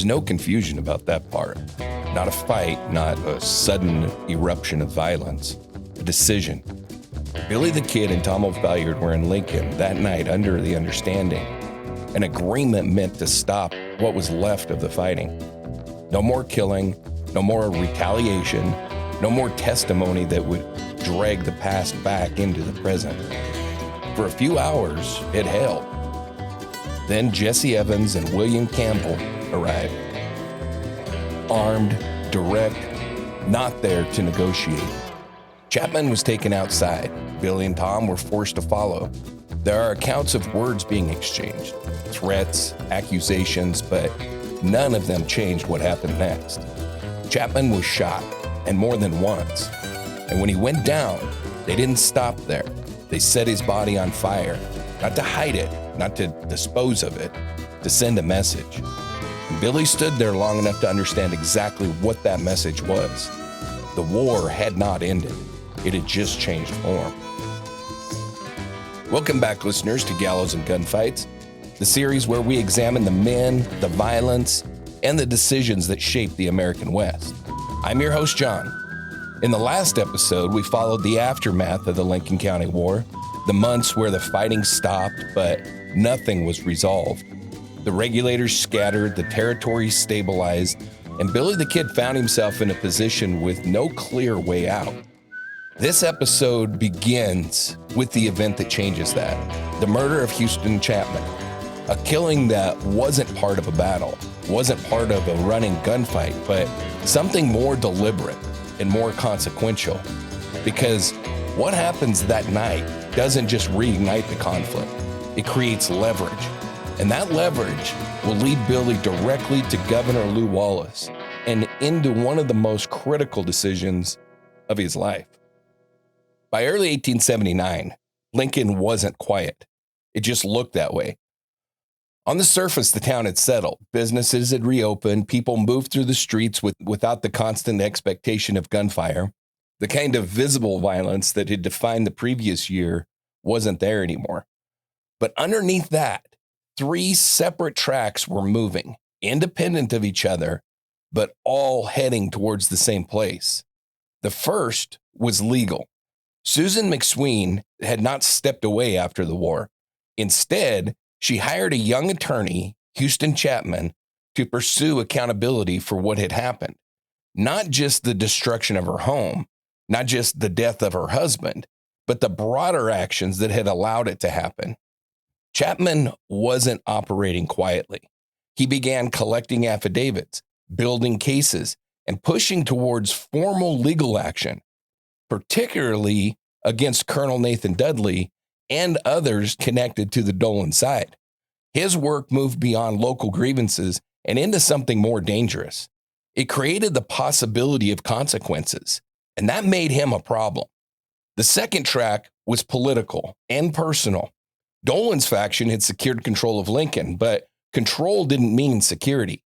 was no confusion about that part. Not a fight, not a sudden eruption of violence. A decision. Billy the Kid and Tom O'Phalliard were in Lincoln that night under the understanding. An agreement meant to stop what was left of the fighting. No more killing, no more retaliation, no more testimony that would drag the past back into the present. For a few hours, it held. Then Jesse Evans and William Campbell arrived. Armed, direct, not there to negotiate. Chapman was taken outside. Billy and Tom were forced to follow. There are accounts of words being exchanged, threats, accusations, but none of them changed what happened next. Chapman was shot, and more than once. And when he went down, they didn't stop there. They set his body on fire, not to hide it, not to dispose of it, to send a message. And Billy stood there long enough to understand exactly what that message was. The war had not ended. It had just changed form. Welcome back, listeners, to Gallows Gunfights, the series where we examine the men, the violence, and the decisions that shaped the American West. I'm your host, John. In the last episode, we followed the aftermath of the Lincoln County War, the months where the fighting stopped, but nothing was resolved. The regulators scattered, the territory stabilized, and Billy the Kid found himself in a position with no clear way out. This episode begins with the event that changes that, the murder of Huston Chapman, a killing that wasn't part of a battle, wasn't part of a running gunfight, but something more deliberate and more consequential. Because what happens that night doesn't just reignite the conflict, it creates leverage. And that leverage will lead Billy directly to Governor Lew Wallace and into one of the most critical decisions of his life. By early 1879, Lincoln wasn't quiet. It just looked that way. On the surface, the town had settled. Businesses had reopened. People moved through the streets without the constant expectation of gunfire. The kind of visible violence that had defined the previous year wasn't there anymore. But underneath that, three separate tracks were moving, independent of each other, but all heading towards the same place. The first was legal. Susan McSween had not stepped away after the war. Instead, she hired a young attorney, Huston Chapman, to pursue accountability for what had happened. Not just the destruction of her home, not just the death of her husband, but the broader actions that had allowed it to happen. Chapman wasn't operating quietly. He began collecting affidavits, building cases, and pushing towards formal legal action, particularly against Colonel Nathan Dudley and others connected to the Dolan side. His work moved beyond local grievances and into something more dangerous. It created the possibility of consequences, and that made him a problem. The second track was political and personal. Dolan's faction had secured control of Lincoln, but control didn't mean security.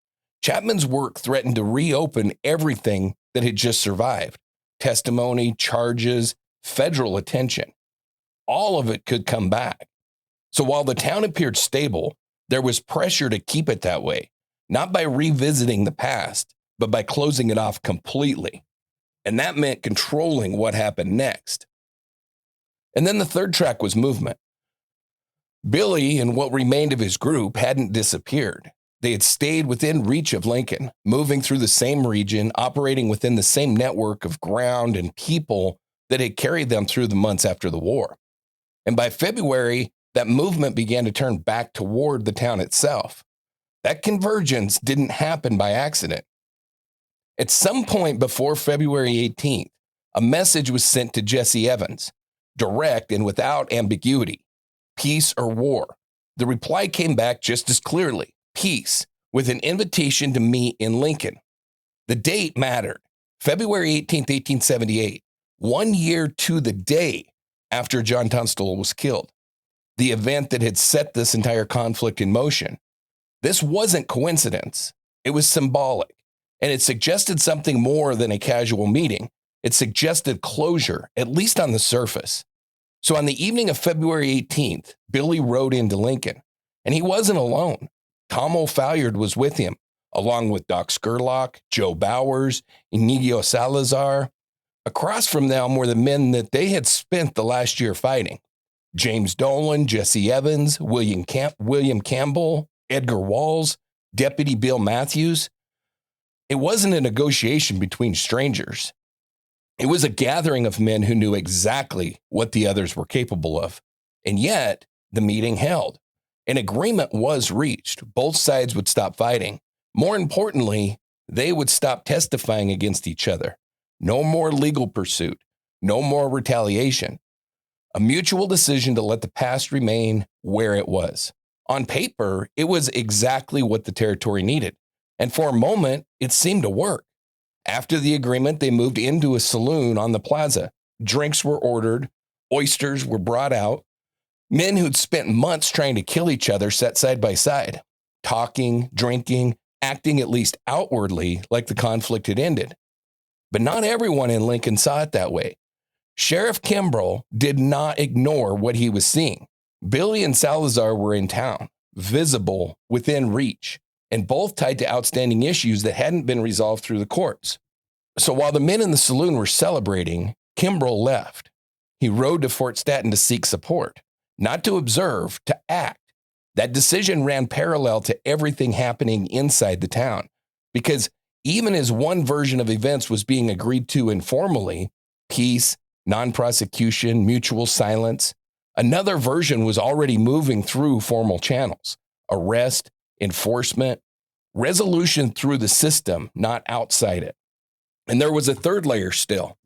Chapman's work threatened to reopen everything that had just survived. Testimony, charges, federal attention. All of it could come back. So while the town appeared stable, there was pressure to keep it that way, not by revisiting the past, but by closing it off completely. And that meant controlling what happened next. And then the third track was movement. Billy and what remained of his group hadn't disappeared. They had stayed within reach of Lincoln, moving through the same region, operating within the same network of ground and people that had carried them through the months after the war. And by February, that movement began to turn back toward the town itself. That convergence didn't happen by accident. At some point before February 18th, a message was sent to Jesse Evans, direct and without ambiguity: peace or war. The reply came back just as clearly: peace, with an invitation to meet in Lincoln. The date mattered. February 18th, 1878, 1 year to the day after John Tunstall was killed. The event that had set this entire conflict in motion. This wasn't coincidence. It was symbolic, and it suggested something more than a casual meeting. It suggested closure, at least on the surface. So on the evening of February 18th, Billy rode into Lincoln, and he wasn't alone. Tom O'Phalliard was with him, along with Doc Scurlock, Joe Bowers, Inigo Salazar. Across from them were the men that they had spent the last year fighting. James Dolan, Jesse Evans, William Campbell, Edgar Walls, Deputy Bill Matthews. It wasn't a negotiation between strangers. It was a gathering of men who knew exactly what the others were capable of. And yet, the meeting held. An agreement was reached. Both sides would stop fighting. More importantly, they would stop testifying against each other. No more legal pursuit. No more retaliation. A mutual decision to let the past remain where it was. On paper, it was exactly what the territory needed. And for a moment, it seemed to work. After the agreement, they moved into a saloon on the plaza. Drinks were ordered. Oysters were brought out. Men who'd spent months trying to kill each other sat side by side, talking, drinking, acting at least outwardly like the conflict had ended. But not everyone in Lincoln saw it that way. Sheriff Kimbrell did not ignore what he was seeing. Billy and Salazar were in town, visible, within reach, and both tied to outstanding issues that hadn't been resolved through the courts. So while the men in the saloon were celebrating, Kimbrell left. He rode to Fort Stanton to seek support, not to observe, to act. That decision ran parallel to everything happening inside the town, because even as one version of events was being agreed to informally, peace, non-prosecution, mutual silence, another version was already moving through formal channels: arrest, enforcement, resolution through the system, not outside it. And there was a third layer still.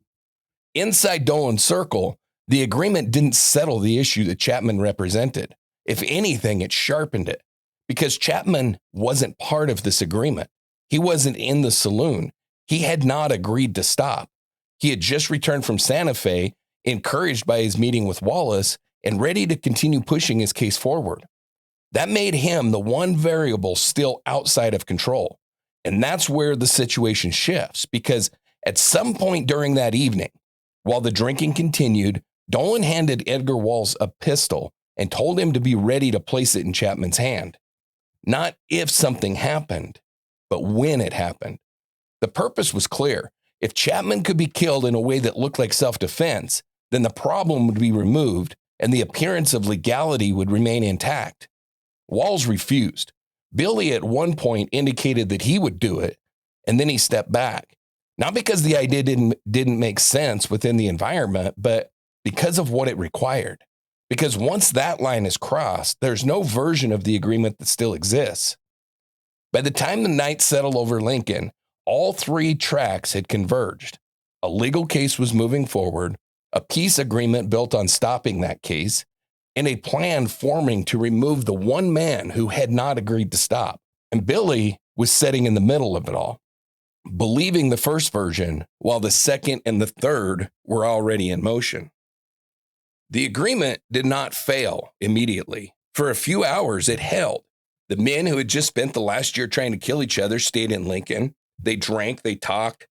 Inside Dolan's circle, the agreement didn't settle the issue that Chapman represented. If anything, it sharpened it, because Chapman wasn't part of this agreement. He wasn't in the saloon. He had not agreed to stop. He had just returned from Santa Fe, encouraged by his meeting with Wallace, and ready to continue pushing his case forward. That made him the one variable still outside of control. And that's where the situation shifts, because at some point during that evening, while the drinking continued, Dolan handed Edgar Walls a pistol and told him to be ready to place it in Chapman's hand. Not if something happened, but when it happened. The purpose was clear. If Chapman could be killed in a way that looked like self-defense, then the problem would be removed and the appearance of legality would remain intact. Walls refused. Billy at one point indicated that he would do it, and then he stepped back. Not because the idea didn't make sense within the environment, but because of what it required. Because once that line is crossed, there's no version of the agreement that still exists. By the time the night settled over Lincoln, all three tracks had converged. A legal case was moving forward, a peace agreement built on stopping that case, and a plan forming to remove the one man who had not agreed to stop. And Billy was sitting in the middle of it all, believing the first version, while the second and the third were already in motion. The agreement did not fail immediately. For a few hours, it held. The men who had just spent the last year trying to kill each other stayed in Lincoln. They drank, they talked.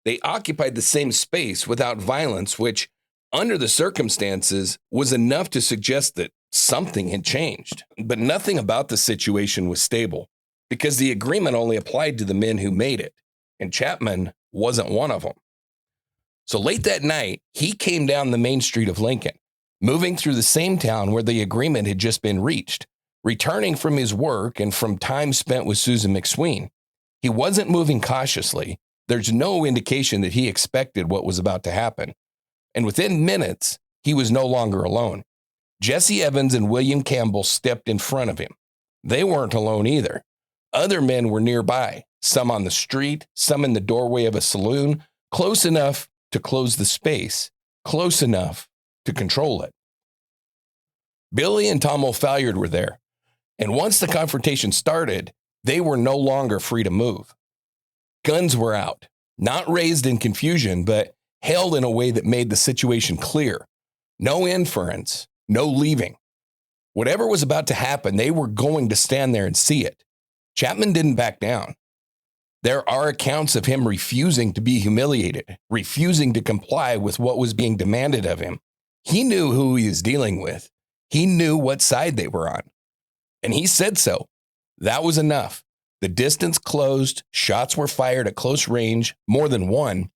They occupied the same space without violence, which, under the circumstances, was enough to suggest that something had changed. But nothing about the situation was stable, because the agreement only applied to the men who made it, and Chapman wasn't one of them. So late that night, he came down the main street of Lincoln, moving through the same town where the agreement had just been reached, returning from his work and from time spent with Susan McSween. He wasn't moving cautiously. There's no indication that he expected what was about to happen. And within minutes, he was no longer alone. Jesse Evans and William Campbell stepped in front of him. They weren't alone either. Other men were nearby, some on the street, some in the doorway of a saloon, close enough to close the space, close enough to control it. Billy and Tom O'Falliard were there, and once the confrontation started, they were no longer free to move. Guns were out, not raised in confusion, but held in a way that made the situation clear. No inference, no leaving. Whatever was about to happen, they were going to stand there and see it. Chapman didn't back down. There are accounts of him refusing to be humiliated, refusing to comply with what was being demanded of him. He knew who he was dealing with. He knew what side they were on. And he said so. That was enough. The distance closed, shots were fired at close range, more than one.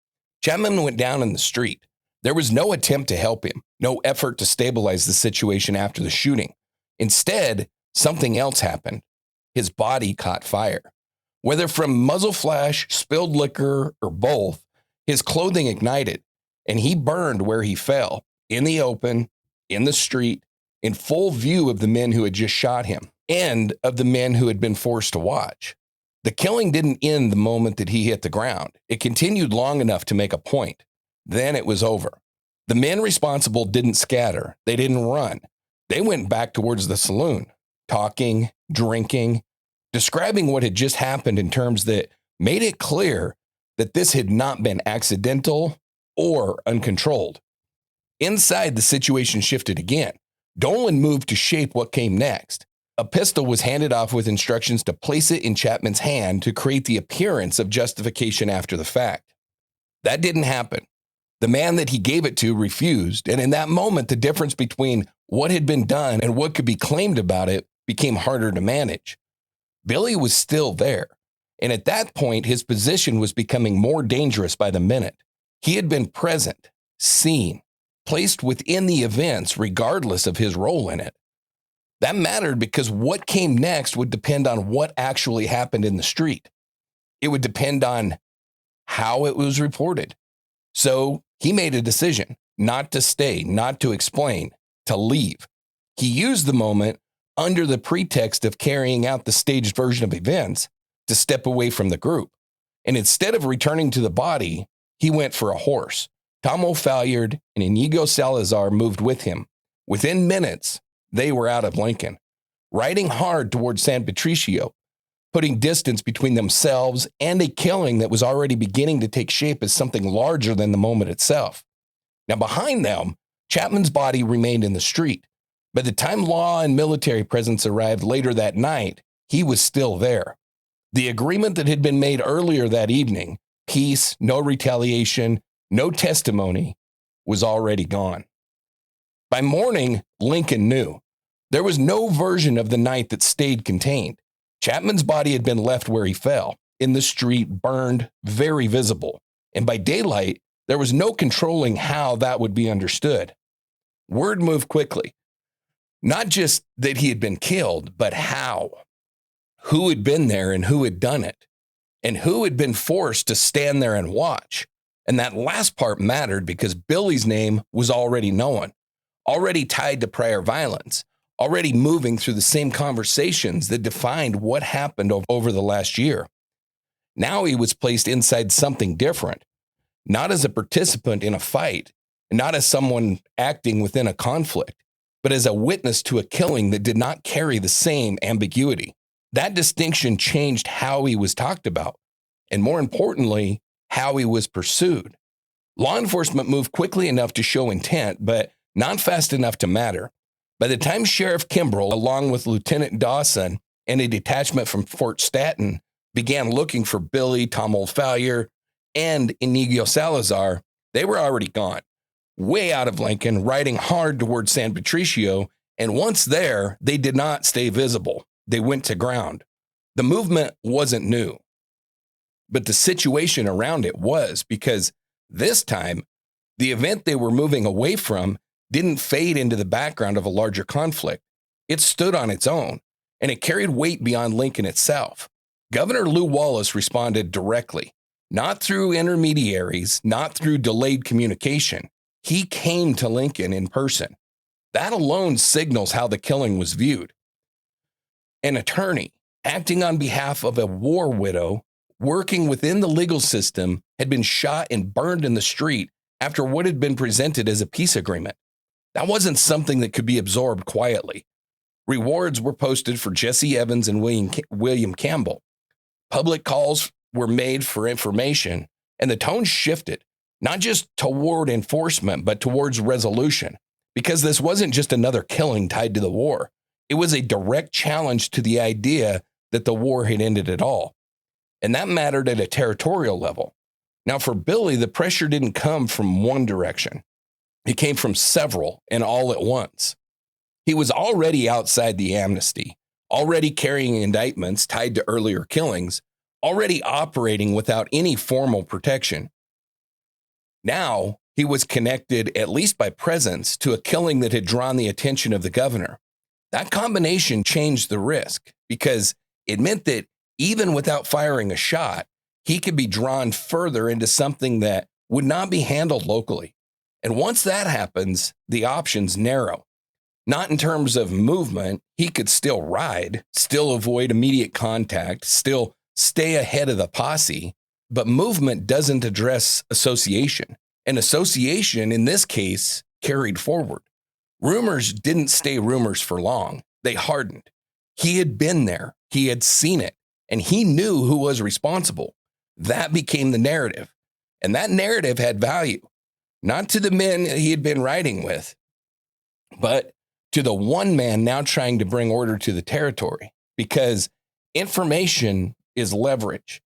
Chapman went down in the street. There was no attempt to help him, no effort to stabilize the situation after the shooting. Instead, something else happened. His body caught fire. Whether from muzzle flash, spilled liquor, or both, his clothing ignited, and he burned where he fell, in the open, in the street, in full view of the men who had just shot him, and of the men who had been forced to watch. The killing didn't end the moment that he hit the ground. It continued long enough to make a point. Then it was over. The men responsible didn't scatter. They didn't run. They went back towards the saloon, talking, drinking, describing what had just happened in terms that made it clear that this had not been accidental or uncontrolled. Inside, the situation shifted again. Dolan moved to shape what came next. A pistol was handed off with instructions to place it in Chapman's hand to create the appearance of justification after the fact. That didn't happen. The man that he gave it to refused, and in that moment, the difference between what had been done and what could be claimed about it became harder to manage. Billy was still there, and at that point, his position was becoming more dangerous by the minute. He had been present, seen, placed within the events regardless of his role in it. That mattered because what came next would depend on what actually happened in the street. It would depend on how it was reported. So he made a decision not to stay, not to explain, to leave. He used the moment under the pretext of carrying out the staged version of events to step away from the group. And instead of returning to the body, he went for a horse. Tom O'Phalliard and Inigo Salazar moved with him. Within minutes, they were out of Lincoln, riding hard towards San Patricio, putting distance between themselves and a killing that was already beginning to take shape as something larger than the moment itself. Now, behind them, Chapman's body remained in the street. By the time law and military presence arrived later that night, he was still there. The agreement that had been made earlier that evening, peace, no retaliation, no testimony, was already gone. By morning, Lincoln knew. There was no version of the night that stayed contained. Chapman's body had been left where he fell, in the street, burned, very visible. And by daylight, there was no controlling how that would be understood. Word moved quickly. Not just that he had been killed, but how. Who had been there and who had done it. And who had been forced to stand there and watch. And that last part mattered because Billy's name was already known, already tied to prior violence, already moving through the same conversations that defined what happened over the last year. Now he was placed inside something different, not as a participant in a fight, not as someone acting within a conflict, but as a witness to a killing that did not carry the same ambiguity. That distinction changed how he was talked about, and more importantly, how he was pursued. Law enforcement moved quickly enough to show intent, but not fast enough to matter. By the time Sheriff Kimbrell, along with Lieutenant Dawson and a detachment from Fort Stanton, began looking for Billy, Tom O'Phalliard, and Inigo Salazar, they were already gone, way out of Lincoln, riding hard toward San Patricio, and once there, they did not stay visible. They went to ground. The movement wasn't new, but the situation around it was, because this time, the event they were moving away from didn't fade into the background of a larger conflict. It stood on its own, and it carried weight beyond Lincoln itself. Governor Lew Wallace responded directly, not through intermediaries, not through delayed communication. He came to Lincoln in person. That alone signals how the killing was viewed. An attorney, acting on behalf of a war widow, working within the legal system, had been shot and burned in the street after what had been presented as a peace agreement. That wasn't something that could be absorbed quietly. Rewards were posted for Jesse Evans and William Campbell. Public calls were made for information, and the tone shifted, not just toward enforcement, but towards resolution, because this wasn't just another killing tied to the war. It was a direct challenge to the idea that the war had ended at all. And that mattered at a territorial level. Now, for Billy, the pressure didn't come from one direction. It came from several and all at once. He was already outside the amnesty, already carrying indictments tied to earlier killings, already operating without any formal protection. Now, he was connected, at least by presence, to a killing that had drawn the attention of the governor. That combination changed the risk because it meant that even without firing a shot, he could be drawn further into something that would not be handled locally. And once that happens, the options narrow. Not in terms of movement, he could still ride, still avoid immediate contact, still stay ahead of the posse, but movement doesn't address association. And association, in this case, carried forward. Rumors didn't stay rumors for long. They hardened. He had been there. He had seen it. And he knew who was responsible. That became the narrative. And that narrative had value, not to the men he had been riding with, but to the one man now trying to bring order to the territory, because information is leverage.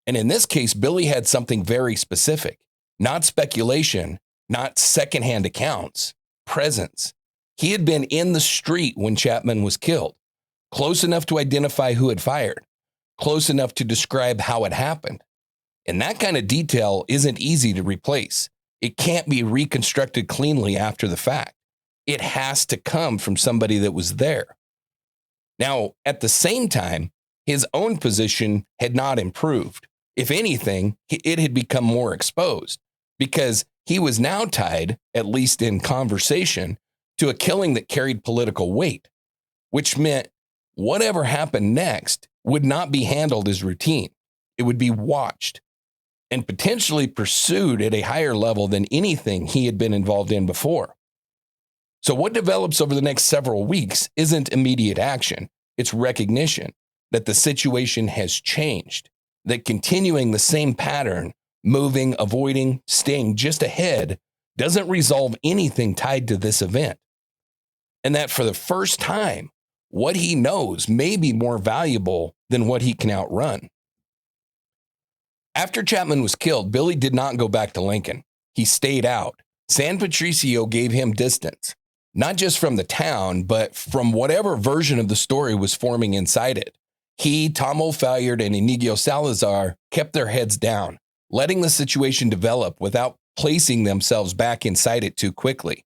And in this case, Billy had something very specific, not speculation, not secondhand accounts, presence. He had been in the street when Chapman was killed, close enough to identify who had fired, close enough to describe how it happened. And that kind of detail isn't easy to replace. It can't be reconstructed cleanly after the fact. It has to come from somebody that was there. Now, at the same time, his own position had not improved. If anything, it had become more exposed because he was now tied, at least in conversation, to a killing that carried political weight, which meant whatever happened next would not be handled as routine. It would be watched and potentially pursued at a higher level than anything he had been involved in before. So what develops over the next several weeks isn't immediate action. It's recognition that the situation has changed, that continuing the same pattern, moving, avoiding, staying just ahead, doesn't resolve anything tied to this event. And that for the first time, what he knows may be more valuable than what he can outrun. After Chapman was killed, Billy did not go back to Lincoln. He stayed out. San Patricio gave him distance, not just from the town, but from whatever version of the story was forming inside it. He, Tom O'Fallard, and Inigo Salazar kept their heads down, letting the situation develop without placing themselves back inside it too quickly.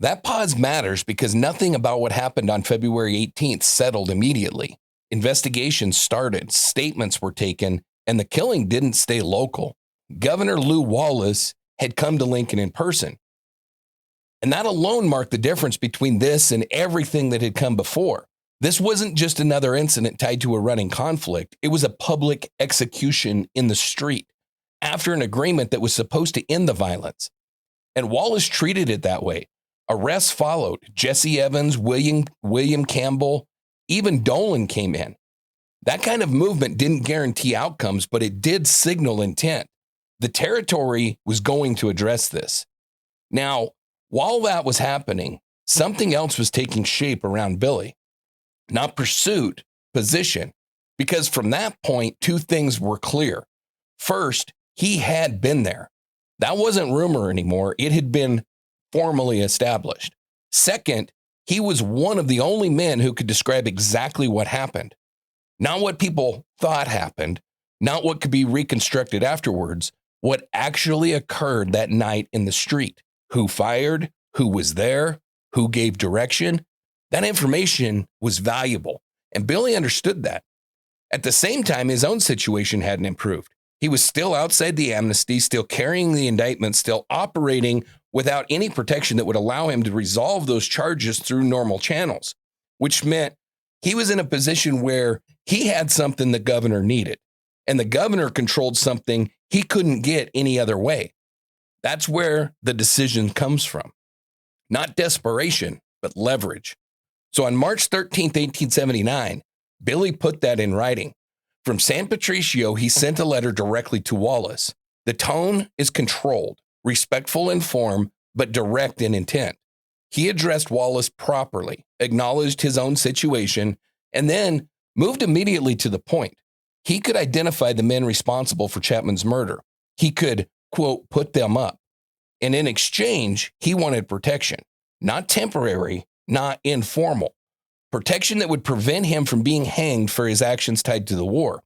That pause matters because nothing about what happened on February 18th settled immediately. Investigations started, statements were taken, and the killing didn't stay local. Governor Lew Wallace had come to Lincoln in person. And that alone marked the difference between this and everything that had come before. This wasn't just another incident tied to a running conflict. It was a public execution in the street after an agreement that was supposed to end the violence. And Wallace treated it that way. Arrests followed. Jesse Evans, William Campbell, even Dolan came in. That kind of movement didn't guarantee outcomes, but it did signal intent. The territory was going to address this. Now, while that was happening, something else was taking shape around Billy. Not pursuit, position. Because from that point, two things were clear. First, he had been there. That wasn't rumor anymore. It had been formally established. Second, he was one of the only men who could describe exactly what happened. Not what people thought happened, not what could be reconstructed afterwards, what actually occurred that night in the street. Who fired, who was there, who gave direction. That information was valuable, and Billy understood that. At the same time, his own situation hadn't improved. He was still outside the amnesty, still carrying the indictment, still operating without any protection that would allow him to resolve those charges through normal channels, which meant he was in a position where he had something the governor needed, and the governor controlled something he couldn't get any other way. That's where the decision comes from. Not desperation, but leverage. So on March 13th, 1879, Billy put that in writing. From San Patricio, he sent a letter directly to Wallace. The tone is controlled, respectful in form, but direct in intent. He addressed Wallace properly, acknowledged his own situation, and then moved immediately to the point. He could identify the men responsible for Chapman's murder. He could, quote, put them up. And in exchange, he wanted protection, not temporary, not informal, protection that would prevent him from being hanged for his actions tied to the war,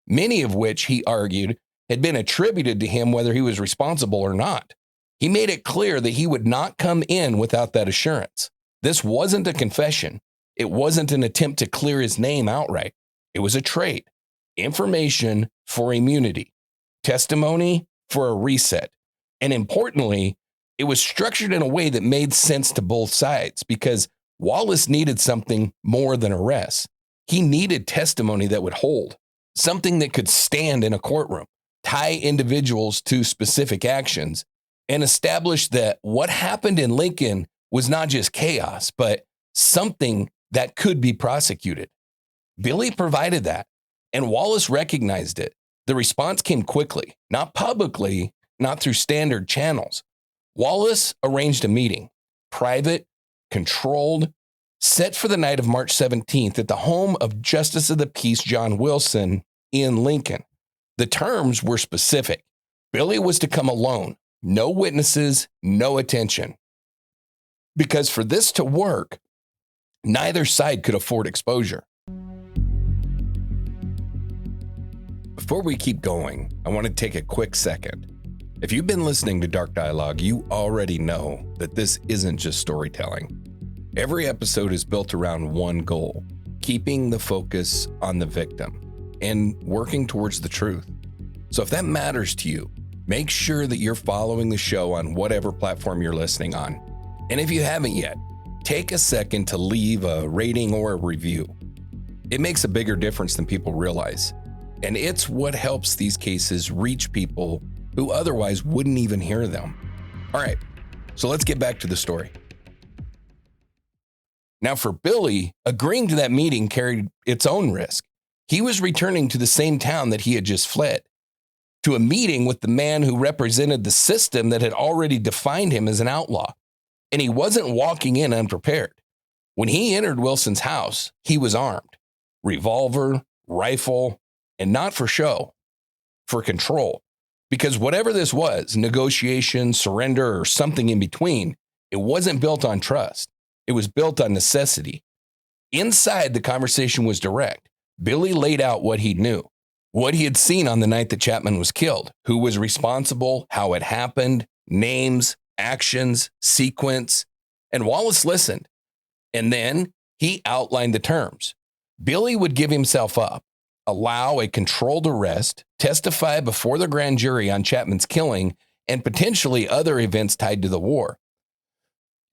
many of which, he argued, had been attributed to him whether he was responsible or not. He made it clear that he would not come in without that assurance. This wasn't a confession. It wasn't an attempt to clear his name outright. It was a trade. Information for immunity. Testimony for a reset. And importantly, it was structured in a way that made sense to both sides because Wallace needed something more than arrest. He needed testimony that would hold, something that could stand in a courtroom, tie individuals to specific actions, and establish that what happened in Lincoln was not just chaos, but something that could be prosecuted. Billy provided that, and Wallace recognized it. The response came quickly, not publicly, not through standard channels. Wallace arranged a meeting, private, controlled, set for the night of March 17th at the home of Justice of the Peace John Wilson in Lincoln. The terms were specific. Billy was to come alone, no witnesses, no attention. Because for this to work, neither side could afford exposure. Before we keep going, I want to take a quick second. If you've been listening to Dark Dialogue, you already know that this isn't just storytelling. Every episode is built around one goal, keeping the focus on the victim and working towards the truth. So if that matters to you, make sure that you're following the show on whatever platform you're listening on. And if you haven't yet, take a second to leave a rating or a review. It makes a bigger difference than people realize. And it's what helps these cases reach people who otherwise wouldn't even hear them. All right, so let's get back to the story. Now for Billy, agreeing to that meeting carried its own risk. He was returning to the same town that he had just fled, to a meeting with the man who represented the system that had already defined him as an outlaw. And he wasn't walking in unprepared. When he entered Wilson's house, he was armed. Revolver, rifle, and not for show, for control. Because whatever this was, negotiation, surrender, or something in between, it wasn't built on trust. It was built on necessity. Inside, the conversation was direct. Billy laid out what he knew, what he had seen on the night that Chapman was killed, who was responsible, how it happened, names, actions, sequence, and Wallace listened. And then he outlined the terms. Billy would give himself up, allow a controlled arrest, testify before the grand jury on Chapman's killing, and potentially other events tied to the war.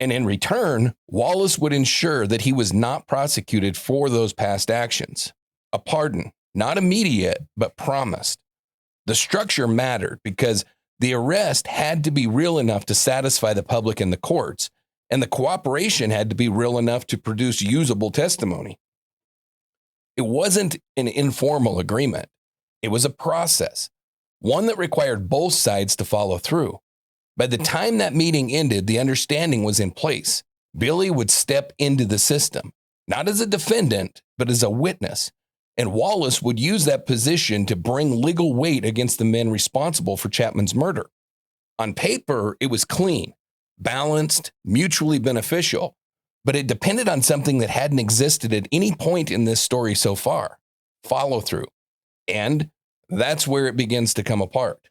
And in return, Wallace would ensure that he was not prosecuted for those past actions. A pardon, not immediate, but promised. The structure mattered because the arrest had to be real enough to satisfy the public and the courts, and the cooperation had to be real enough to produce usable testimony. It wasn't an informal agreement. It was a process, one that required both sides to follow through. By the time that meeting ended, the understanding was in place. Billy would step into the system, not as a defendant, but as a witness. And Wallace would use that position to bring legal weight against the men responsible for Chapman's murder. On paper, it was clean, balanced, mutually beneficial, but it depended on something that hadn't existed at any point in this story so far: follow through. And that's where it begins to come apart.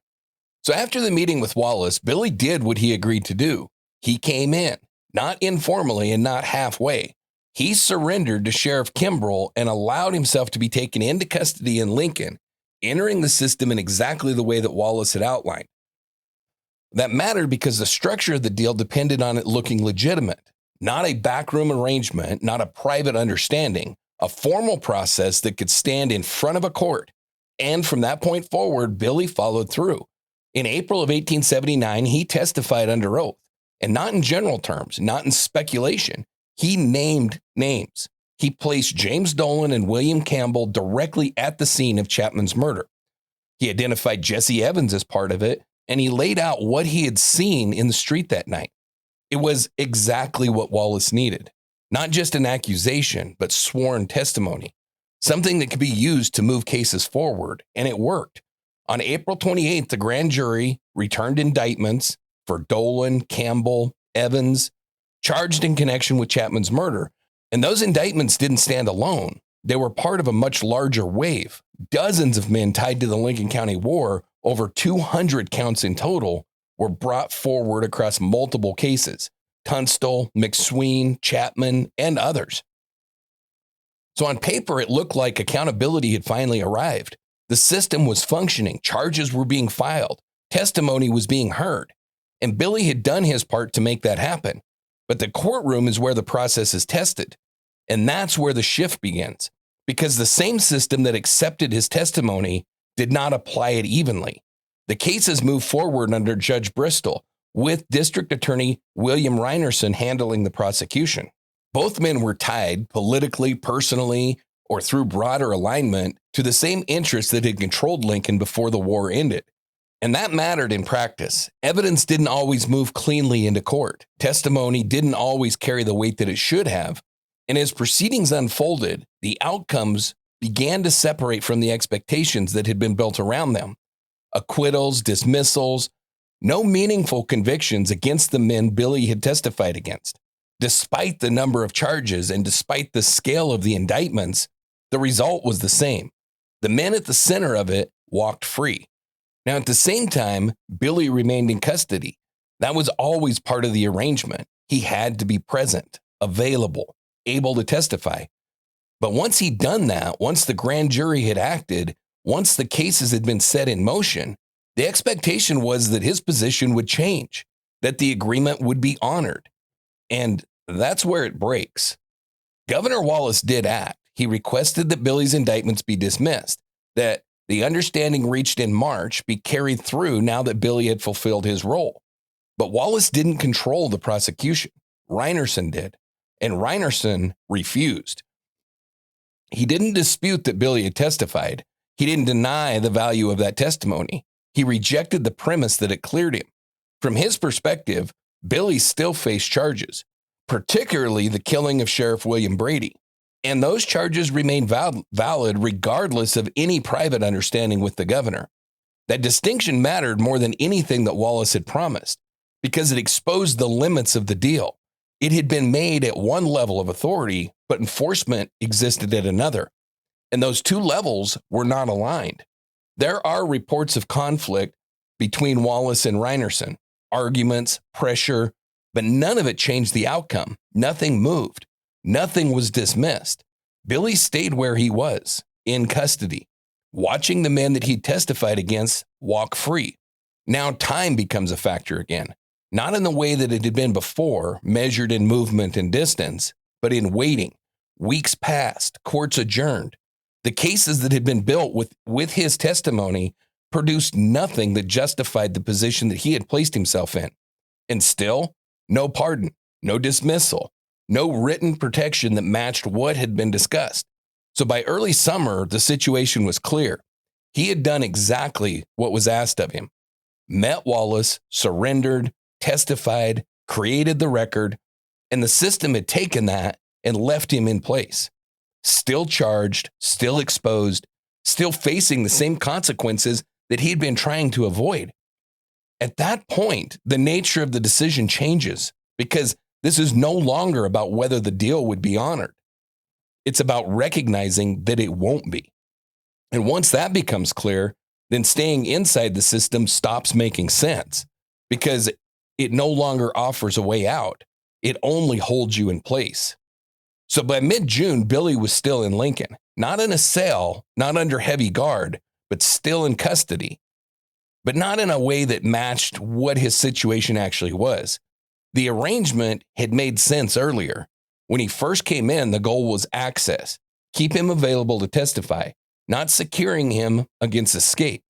So after the meeting with Wallace, Billy did what he agreed to do. He came in, not informally and not halfway. He surrendered to Sheriff Kimbrell and allowed himself to be taken into custody in Lincoln, entering the system in exactly the way that Wallace had outlined. That mattered because the structure of the deal depended on it looking legitimate, not a backroom arrangement, not a private understanding, a formal process that could stand in front of a court. And from that point forward, Billy followed through. In April of 1879, he testified under oath, and not in general terms, not in speculation. He named names. He placed James Dolan and William Campbell directly at the scene of Chapman's murder. He identified Jesse Evans as part of it, and he laid out what he had seen in the street that night. It was exactly what Wallace needed. Not just an accusation, but sworn testimony. Something that could be used to move cases forward, and it worked. On April 28th, the grand jury returned indictments for Dolan, Campbell, Evans, charged in connection with Chapman's murder. And those indictments didn't stand alone. They were part of a much larger wave. Dozens of men tied to the Lincoln County War, over 200 counts in total, were brought forward across multiple cases: Tunstall, McSween, Chapman, and others. So on paper, it looked like accountability had finally arrived. The system was functioning, charges were being filed, testimony was being heard, and Billy had done his part to make that happen. But the courtroom is where the process is tested, and that's where the shift begins, because the same system that accepted his testimony did not apply it evenly. The cases moved forward under Judge Bristol, with District Attorney William Reinerson handling the prosecution. Both men were tied politically, personally, or through broader alignment to the same interests that had controlled Lincoln before the war ended. And that mattered in practice. Evidence didn't always move cleanly into court. Testimony didn't always carry the weight that it should have. And as proceedings unfolded, the outcomes began to separate from the expectations that had been built around them. Acquittals, dismissals, no meaningful convictions against the men Billy had testified against. Despite the number of charges and despite the scale of the indictments, the result was the same. The men at the center of it walked free. Now, at the same time, Billy remained in custody. That was always part of the arrangement. He had to be present, available, able to testify. But once he'd done that, once the grand jury had acted, once the cases had been set in motion, the expectation was that his position would change, that the agreement would be honored. And that's where it breaks. Governor Wallace did act. He requested that Billy's indictments be dismissed, that the understanding reached in March be carried through now that Billy had fulfilled his role. But Wallace didn't control the prosecution. Reinerson did, and Reinerson refused. He didn't dispute that Billy had testified. He didn't deny the value of that testimony. He rejected the premise that it cleared him. From his perspective, Billy still faced charges, particularly the killing of Sheriff William Brady. And those charges remain valid regardless of any private understanding with the governor. That distinction mattered more than anything that Wallace had promised, because it exposed the limits of the deal. It had been made at one level of authority, but enforcement existed at another. And those two levels were not aligned. There are reports of conflict between Wallace and Reinerson, arguments, pressure, but none of it changed the outcome. Nothing moved. Nothing was dismissed. Billy stayed where he was, in custody, watching the men that he testified against walk free. Now time becomes a factor again, not in the way that it had been before, measured in movement and distance, but in waiting. Weeks passed, courts adjourned. The cases that had been built with his testimony produced nothing that justified the position that he had placed himself in. And still, no pardon, no dismissal, no written protection that matched what had been discussed. So by early summer, the situation was clear. He had done exactly what was asked of him. Met Wallace, surrendered, testified, created the record, and the system had taken that and left him in place. Still charged, still exposed, still facing the same consequences that he'd been trying to avoid. At that point, the nature of the decision changes, because this is no longer about whether the deal would be honored. It's about recognizing that it won't be. And once that becomes clear, then staying inside the system stops making sense, because it no longer offers a way out. It only holds you in place. So by mid-June, Billy was still in Lincoln, not in a cell, not under heavy guard, but still in custody, but not in a way that matched what his situation actually was. The arrangement had made sense earlier. When he first came in, the goal was access, keep him available to testify, not securing him against escape.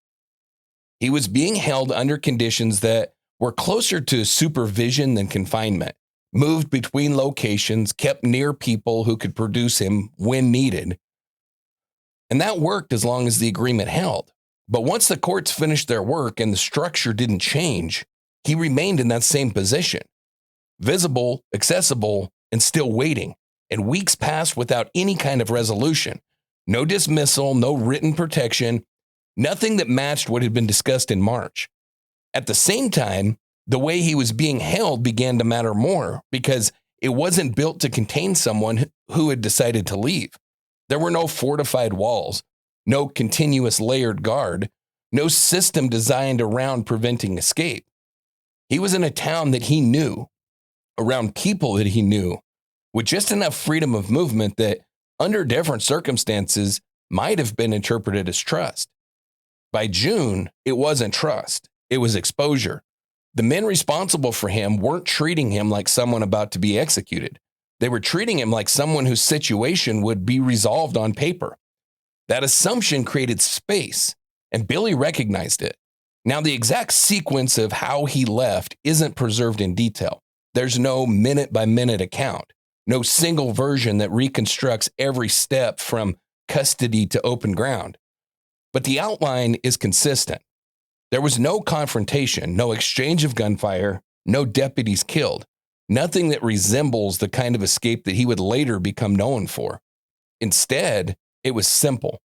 He was being held under conditions that were closer to supervision than confinement, moved between locations, kept near people who could produce him when needed. And that worked as long as the agreement held. But once the courts finished their work and the structure didn't change, he remained in that same position, visible, accessible, and still waiting. And weeks passed without any kind of resolution. No dismissal, no written protection, nothing that matched what had been discussed in March. At the same time, the way he was being held began to matter more, because it wasn't built to contain someone who had decided to leave. There were no fortified walls, no continuous layered guard, no system designed around preventing escape. He was in a town that he knew, around people that he knew, with just enough freedom of movement that, under different circumstances, might have been interpreted as trust. By June, it wasn't trust, it was exposure. The men responsible for him weren't treating him like someone about to be executed. They were treating him like someone whose situation would be resolved on paper. That assumption created space, and Billy recognized it. Now, the exact sequence of how he left isn't preserved in detail. There's no minute-by-minute account, no single version that reconstructs every step from custody to open ground. But the outline is consistent. There was no confrontation, no exchange of gunfire, no deputies killed, nothing that resembles the kind of escape that he would later become known for. Instead, it was simple.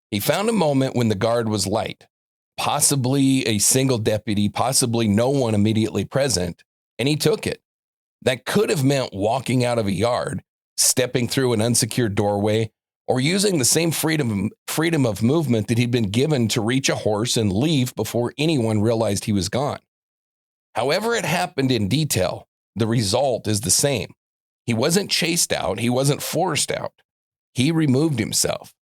He found a moment when the guard was light, possibly a single deputy, possibly no one immediately present, and he took it. That could have meant walking out of a yard, stepping through an unsecured doorway, or using the same freedom of movement that he'd been given to reach a horse and leave before anyone realized he was gone. However it happened in detail, the result is the same. He wasn't chased out. He wasn't forced out. He removed himself.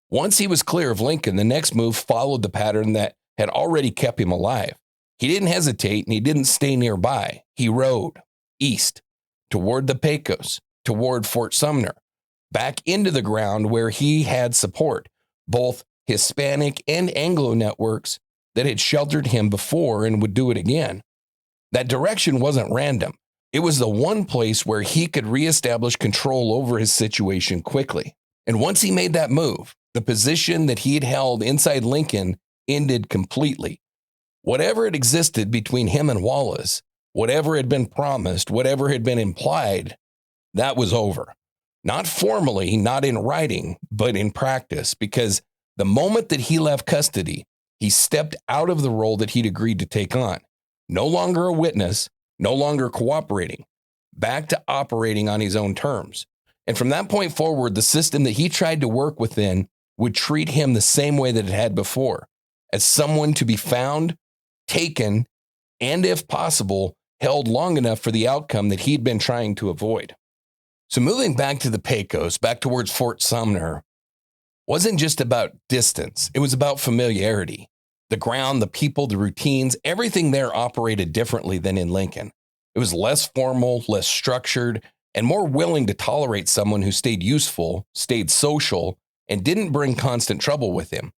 Once he was clear of Lincoln, the next move followed the pattern that had already kept him alive. He didn't hesitate and he didn't stay nearby. He rode east, toward the Pecos, toward Fort Sumner, back into the ground where he had support, both Hispanic and Anglo networks that had sheltered him before and would do it again. That direction wasn't random. It was the one place where he could reestablish control over his situation quickly. And once he made that move, the position that he had held inside Lincoln ended completely. Whatever had existed between him and Wallace, whatever had been promised, whatever had been implied, that was over. Not formally, not in writing, but in practice, because the moment that he left custody, he stepped out of the role that he'd agreed to take on. No longer a witness, no longer cooperating, back to operating on his own terms. And from that point forward, the system that he tried to work within would treat him the same way that it had before, as someone to be found, taken, and if possible, held long enough for the outcome that he'd been trying to avoid. So moving back to the Pecos, back towards Fort Sumner, wasn't just about distance. It was about familiarity. The ground, the people, the routines, everything there operated differently than in Lincoln. It was less formal, less structured, and more willing to tolerate someone who stayed useful, stayed social, and didn't bring constant trouble with him.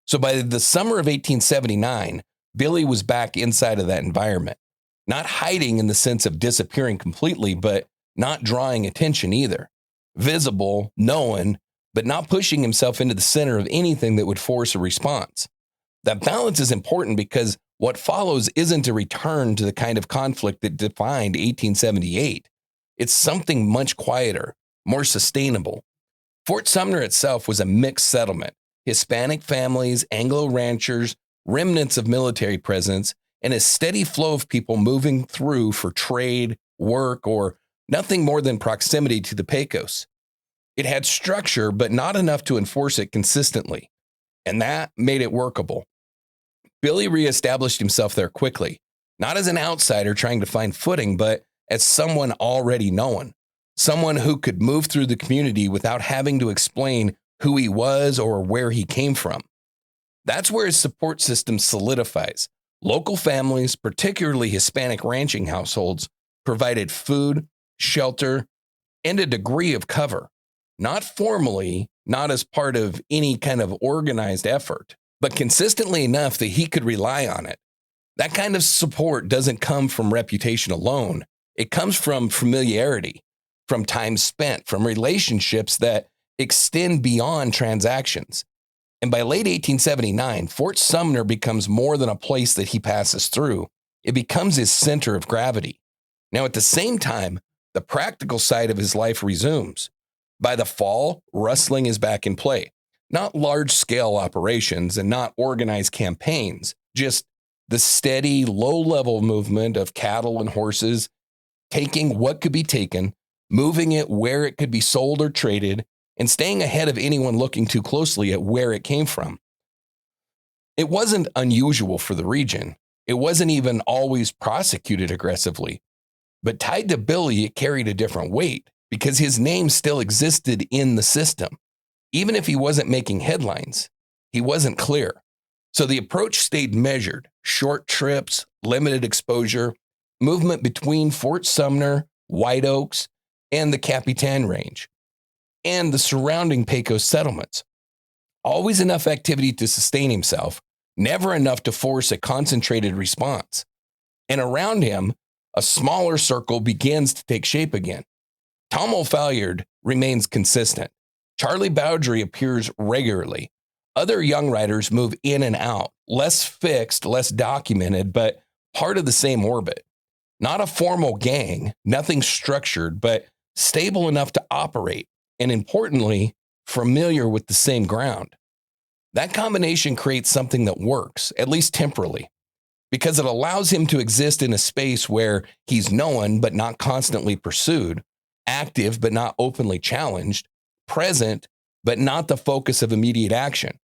So by the summer of 1879, Billy was back inside of that environment, not hiding in the sense of disappearing completely, but not drawing attention either. Visible, known, but not pushing himself into the center of anything that would force a response. That balance is important because what follows isn't a return to the kind of conflict that defined 1878. It's something much quieter, more sustainable. Fort Sumner itself was a mixed settlement. Hispanic families, Anglo ranchers, remnants of military presence, and a steady flow of people moving through for trade, work, or nothing more than proximity to the Pecos. It had structure, but not enough to enforce it consistently, and that made it workable. Billy reestablished himself there quickly, not as an outsider trying to find footing, but as someone already known, someone who could move through the community without having to explain who he was or where he came from. That's where his support system solidifies. Local families, particularly Hispanic ranching households, provided food, shelter, and a degree of cover. Not formally, not as part of any kind of organized effort, but consistently enough that he could rely on it. That kind of support doesn't come from reputation alone. It comes from familiarity, from time spent, from relationships that extend beyond transactions. And by late 1879, Fort Sumner becomes more than a place that he passes through. It becomes his center of gravity. Now, at the same time, the practical side of his life resumes. By the fall, rustling is back in play. Not large-scale operations and not organized campaigns, just the steady, low-level movement of cattle and horses, taking what could be taken, moving it where it could be sold or traded, and staying ahead of anyone looking too closely at where it came from. It wasn't unusual for the region. It wasn't even always prosecuted aggressively. But tied to Billy, it carried a different weight because his name still existed in the system. Even if he wasn't making headlines, he wasn't clear. So the approach stayed measured: short trips, limited exposure, movement between Fort Sumner, White Oaks, and the Capitan Range, and the surrounding Pecos settlements. Always enough activity to sustain himself, never enough to force a concentrated response. And around him, a smaller circle begins to take shape again. Tom O'Fallard remains consistent. Charlie Bowdry appears regularly. Other young writers move in and out, less fixed, less documented, but part of the same orbit. Not a formal gang, nothing structured, but stable enough to operate, and importantly, familiar with the same ground. That combination creates something that works, at least temporarily, because it allows him to exist in a space where he's known but not constantly pursued, active but not openly challenged, present but not the focus of immediate action.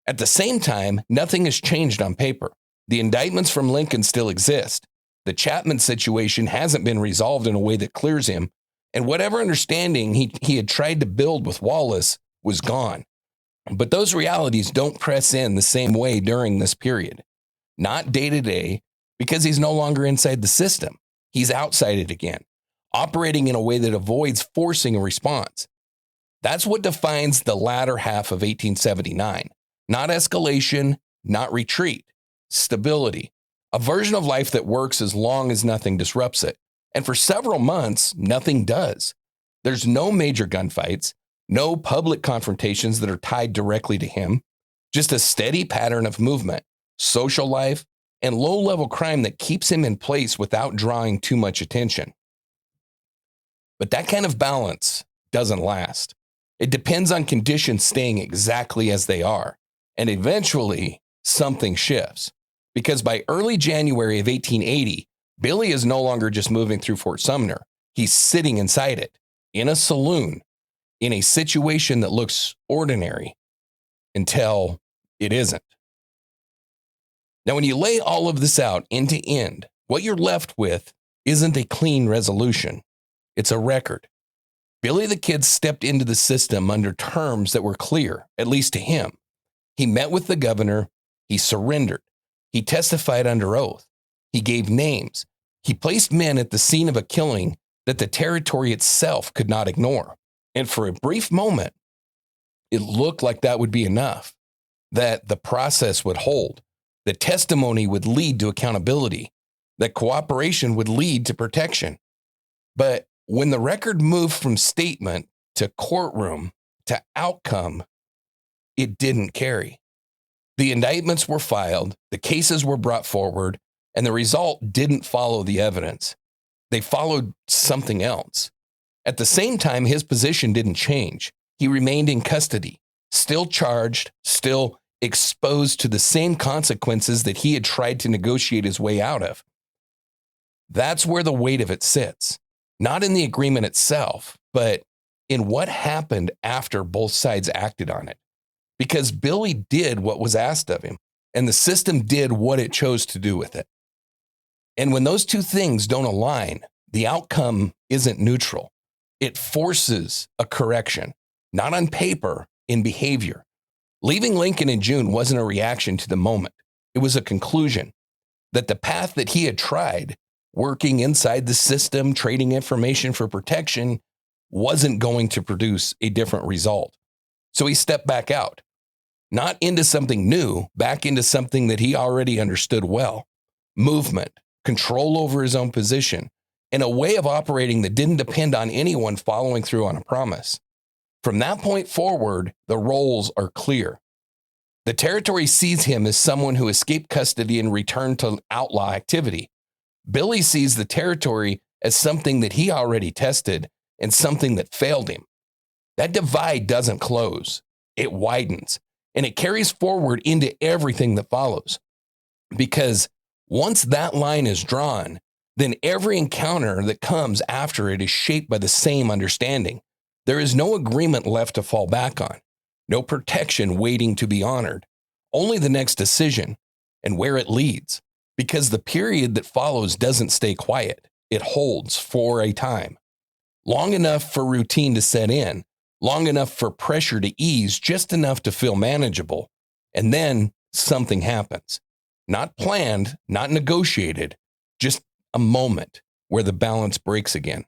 At the same time, nothing has changed on paper. The indictments from Lincoln still exist. The Chapman situation hasn't been resolved in a way that clears him, and whatever understanding he had tried to build with Wallace was gone. But those realities don't press in the same way during this period. Not day to day, because he's no longer inside the system. He's outside it again, operating in a way that avoids forcing a response. That's what defines the latter half of 1879. Not escalation, not retreat, stability. A version of life that works as long as nothing disrupts it. And for several months, nothing does. There's no major gunfights, no public confrontations that are tied directly to him, just a steady pattern of movement, social life, and low-level crime that keeps him in place without drawing too much attention. But that kind of balance doesn't last. It depends on conditions staying exactly as they are. And eventually, something shifts. Because by early January of 1880, Billy is no longer just moving through Fort Sumner. He's sitting inside it, in a saloon, in a situation that looks ordinary until it isn't. Now, when you lay all of this out end to end, what you're left with isn't a clean resolution. It's a record. Billy the Kid stepped into the system under terms that were clear, at least to him. He met with the governor. He surrendered. He testified under oath. He gave names. He placed men at the scene of a killing that the territory itself could not ignore. And for a brief moment, it looked like that would be enough, that the process would hold, that testimony would lead to accountability, that cooperation would lead to protection. But when the record moved from statement to courtroom to outcome, it didn't carry. The indictments were filed, the cases were brought forward, and the result didn't follow the evidence. They followed something else. At the same time, his position didn't change. He remained in custody, still charged, still exposed to the same consequences that he had tried to negotiate his way out of. That's where the weight of it sits. Not in the agreement itself, but in what happened after both sides acted on it. Because Billy did what was asked of him, and the system did what it chose to do with it. And when those two things don't align, the outcome isn't neutral. It forces a correction, not on paper, in behavior. Leaving Lincoln in June wasn't a reaction to the moment. It was a conclusion that the path that he had tried, working inside the system, trading information for protection, wasn't going to produce a different result. So he stepped back out, not into something new, back into something that he already understood well. Movement, control over his own position, and a way of operating that didn't depend on anyone following through on a promise. From that point forward, the roles are clear. The territory sees him as someone who escaped custody and returned to outlaw activity. Billy sees the territory as something that he already tested and something that failed him. That divide doesn't close. It widens, and it carries forward into everything that follows. Because once that line is drawn, then every encounter that comes after it is shaped by the same understanding. There is no agreement left to fall back on, no protection waiting to be honored, only the next decision and where it leads, because the period that follows doesn't stay quiet. It holds for a time, long enough for routine to set in, long enough for pressure to ease, just enough to feel manageable. And then something happens, not planned, not negotiated, just a moment where the balance breaks again.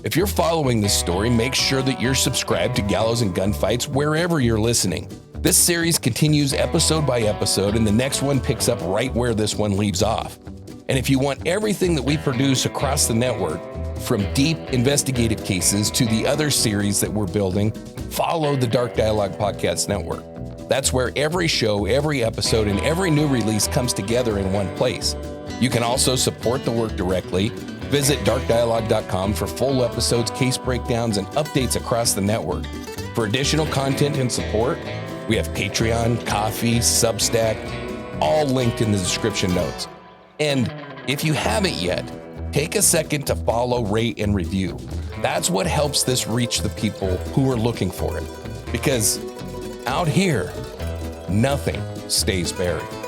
If you're following this story, make sure that you're subscribed to Gallows Gunfights wherever you're listening. This series continues episode by episode, and the next one picks up right where this one leaves off. And if you want everything that we produce across the network, from deep investigative cases to the other series that we're building, follow the Dark Dialogue Podcast Network. That's where every show, every episode, and every new release comes together in one place. You can also support the work directly. Visit darkdialogue.com for full episodes, case breakdowns, and updates across the network. For additional content and support, we have Patreon, Coffee, Substack, all linked in the description notes. And if you haven't yet, take a second to follow, rate, and review. That's what helps this reach the people who are looking for it. Because out here, nothing stays buried.